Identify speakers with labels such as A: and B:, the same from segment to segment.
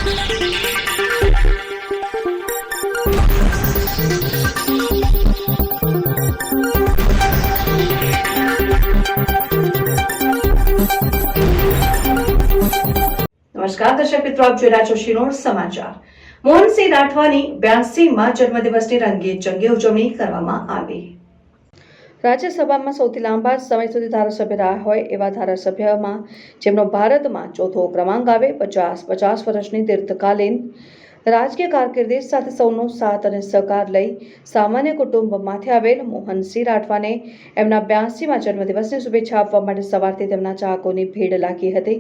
A: નમસ્કાર દર્શક મિત્રો, આપ જોઈ રહ્યા છો શિનોર સમાચાર। મોહનસિંહ રાઠવાની 82માં જન્મદિવસની રંગે ઉજવણી કરવામાં આવી। રાજ્યસભામાં સૌથી લાંબા સમય સુધી ધારાસભ્ય રહ્યા હોય એવા ધારાસભ્યમાં જેમનો ભારતમાં ચોથો ક્રમાંક આવે, 50 વર્ષની દીર્ઘકાલીન રાજકીય કારકિર્દી સાથે સૌનો સાથ અને સહકાર લઈ સામાન્ય કુટુંબમાંથી આવેલ મોહનસિંહ રાઠવાને એમના 82માં જન્મદિવસની શુભેચ્છા આપવા માટે સવારથી તેમના ચાહકોની ભીડ લાગી હતી।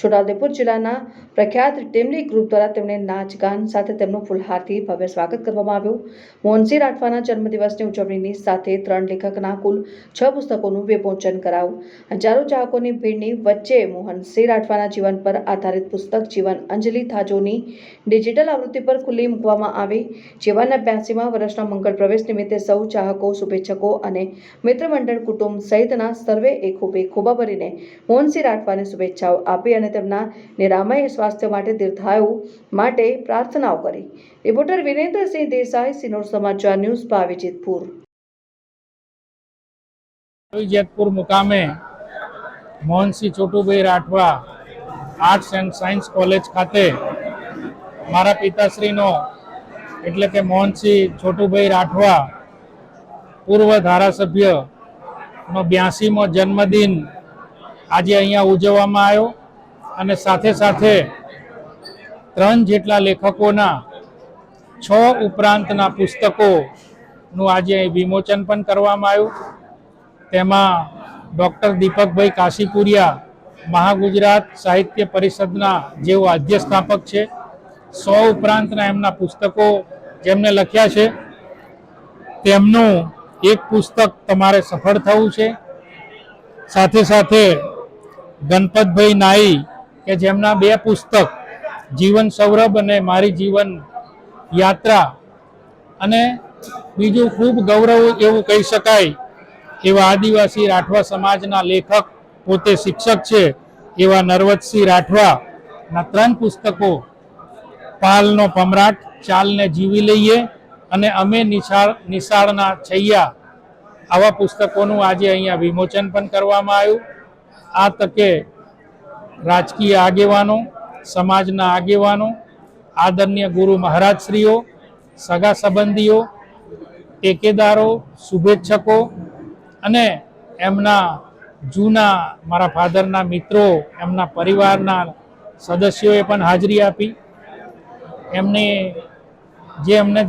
A: છોટાઉદેપુર જિલ્લાના પ્રખ્યાત ટીમલી ગ્રુપ દ્વારા તેમને નાચ ગાન સાથે તેમનું ફૂલહારથી ભવ્ય સ્વાગત કરવામાં આવ્યું। મોહનસિંહ રાઠવાના જન્મદિવસની ઉજવણીની સાથે 3 લેખકના કુલ 6 પુસ્તકોનું વિમોચન કરાયું। હજારો ચાહકોની ભીડની વચ્ચે મોહનસિંહ રાઠવાના જીવન પર આધારિત પુસ્તક જીવન અંજલિ થાજોની ડિજિટલ આવૃત્તિ પર ખુલ્લી મૂકવામાં આવી। જીવનના 82મા વર્ષના મંગળ પ્રવેશ નિમિત્તે સૌ ચાહકો, શુભેચ્છકો અને મિત્ર મંડળ, કુટુંબ સહિતના સર્વે ખોબા ભરીને મોહનસિંહ રાઠવાને શુભેચ્છાઓ આપી અને તેમના નિરામય સ્વાસ્થ્ય માટે દીર્ઘાયુ માટે પ્રાર્થનાઓ કરી। રિપોર્ટર વિરેન્દ્રસિંહ દેસાઈ, સિનોર સમાચાર ન્યૂઝ, પાવી જેતપુર।
B: જેતપુર મુકામે Mohansinh Chhotubhai Rathwa arts and science college ખાતે મારા પિતાશ્રીનો એટલે કે મોહનસિંહ છોટુભાઈ રાઠવા પૂર્વ ધારાસભ્યનો 82મો જન્મદિન આજે અહીંયા ઉજવવામાં આવ્યો અને સાથે સાથે 3 જેટલા લેખકોના 6 ઉપરાંતના પુસ્તકોનું આજે વિમોચન પણ કરવામાં આવ્યું। તેમાં ડૉક્ટર દીપકભાઈ કાશીપુરિયા મહાગુજરાત સાહિત્ય પરિષદના જેઓ અધ્યક્ષતાપક છે, 100 ઉપરાંતના એમના પુસ્તકો જેમને લખ્યા છે તેમનું એક પુસ્તક તમારે સફળ થવું છે। સાથે સાથે ગણપતભાઈ નાઈ કે જેમના 2 પુસ્તક જીવન સૌરભ અને મારી જીવન યાત્રા, અને બીજું ખૂબ ગૌરવ એવું કહી શકાય એવા આદિવાસી રાઠવા સમાજના લેખક, પોતે શિક્ષક છે એવા નરવતસિંહ રાઠવાના 3 પુસ્તકો પાલનો પમરાટ, ચાલને જીવી લઈએ અને અમે નિશાળના છૈયા, આવા પુસ્તકોનું આજે અહીંયા વિમોચન પણ કરવામાં આવ્યું। આ તકે રાજકીય આગેવાનો, સમાજના આગેવાનો, આદરણીય ગુરુ મહારાજશ્રીઓ, સગા સંબંધીઓ, ટેકેદારો, શુભેચ્છકો અને એમના જૂના મારા ફાધરના મિત્રો, એમના પરિવારના સદસ્યોએ પણ હાજરી આપી। એમને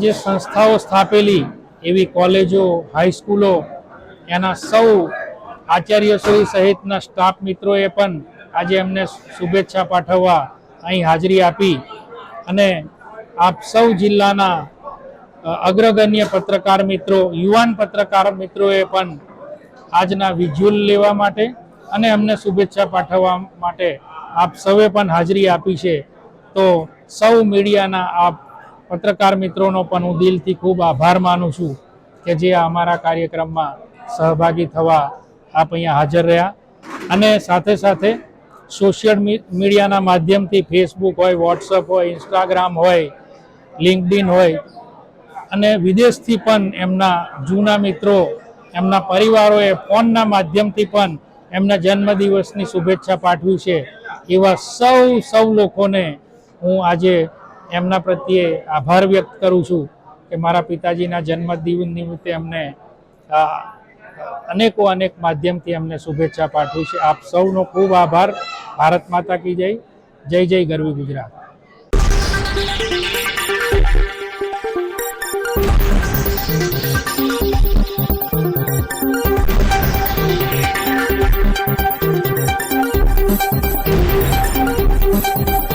B: જે સંસ્થાઓ સ્થાપેલી એવી કોલેજો, હાઈસ્કૂલો, એના સૌ આચાર્યશ્રી સહિતના સ્ટાફ મિત્રોએ પણ આજે એમને શુભેચ્છા પાઠવવા અહીં હાજરી આપી અને આપ સૌ જિલ્લાના અગ્રગણ્ય પત્રકાર મિત્રો, યુવાન પત્રકાર મિત્રોએ પણ આજના વિઝ્યુઅલ લેવા માટે અને એમને શુભેચ્છા પાઠવવા માટે આપ સૌએ પણ હાજરી આપી છે। તો સૌ મીડિયાના આપ પત્રકાર મિત્રોનો પણ હું દિલથી ખૂબ આભાર માનું છું કે જે અમારા કાર્યક્રમમાં સહભાગી થવા આપ અહીંયા હાજર રહ્યા। અને સાથે સાથે સોશિયલ મીડિયાના માધ્યમથી ફેસબુક હોય, વોટ્સઅપ હોય, ઇન્સ્ટાગ્રામ હોય, લિંક્ડઇન હોય અને વિદેશથી પણ એમના જૂના મિત્રો, એમના પરિવારોએ ફોનના માધ્યમથી પણ એમના જન્મદિવસની શુભેચ્છા પાઠવી છે। એવા સૌ લોકોને હું આજે એમના પ્રત્યે આભાર વ્યક્ત કરું છું કે મારા પિતાજીના જન્મદિવસ નિમિત્તે એમને અનેક માધ્યમથી એમને શુભેચ્છા પાઠવી છે। આપ સૌનો ખૂબ આભાર। ભારત માતા કી જય। જય જય ગરવી ગુજરાત।